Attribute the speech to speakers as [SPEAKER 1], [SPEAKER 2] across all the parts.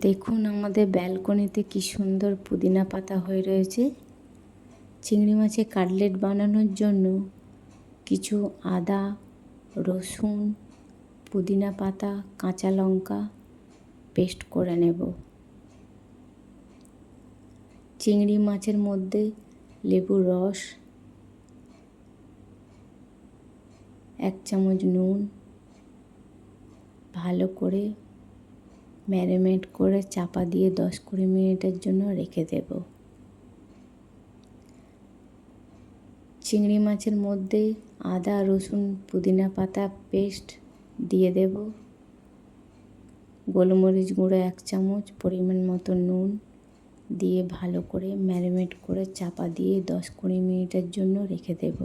[SPEAKER 1] দেখুন আমাদের ব্যালকনিতে কি সুন্দর পুদিনা পাতা হয়ে রয়েছে। চিংড়ি মাছের কাটলেট বানানোর জন্য কিছু আদা, রসুন, পুদিনা পাতা, কাঁচা লঙ্কা পেস্ট করে নেব। চিংড়ি মাছের মধ্যে লেবুর রস, 1 চামচ নুন ভালো করে ম্যারিনেট করে চাপা দিয়ে 10-20 মিনিটের জন্য রেখে দেব। চিংড়ি মাছের মধ্যে আদা, রসুন, পুদিনা পাতা পেস্ট দিয়ে দেব। গোলমরিচ গুঁড়ো 1 চামচ, পরিমাণ মতো নুন দিয়ে ভালো করে ম্যারিনেট করে চাপা দিয়ে 10-20 মিনিটের জন্য রেখে দেব।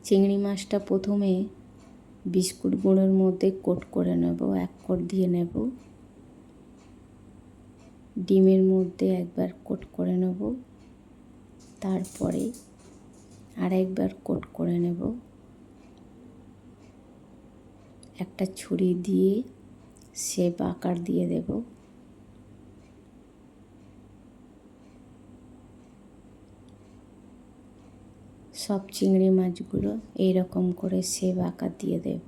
[SPEAKER 1] চিংড়ি মাছটা প্রথমে বিস্কুট গুঁড়োর মধ্যে কোট করে নেব, 1 কোট দিয়ে নেব। ডিমের মধ্যে একবার কোট করে নেব, তারপরে আরেকবার কোট করে নেব। একটা ছুরি দিয়ে শেপ আকার দিয়ে দেব। সব চিংড়ি মাছগুলো এইরকম করে শেপ আকার দিয়ে দেব।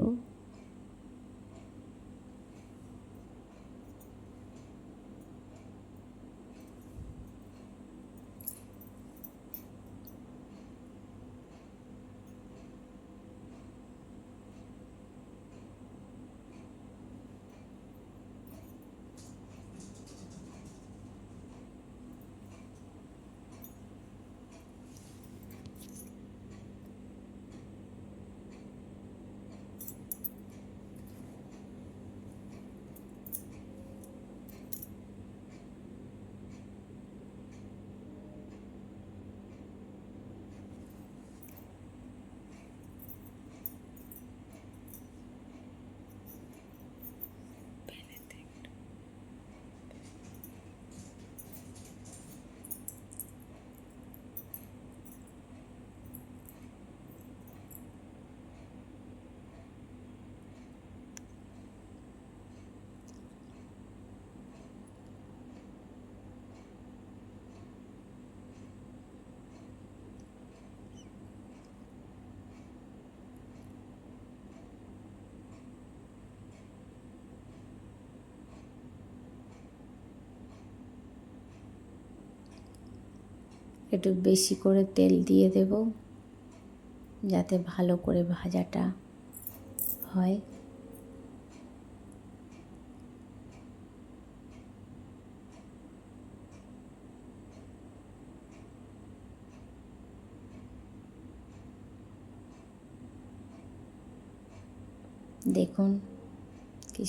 [SPEAKER 1] একটু বেশি করে তেল দিয়ে দেব যাতে ভালো করে ভাজাটা হয়। দেখুন কি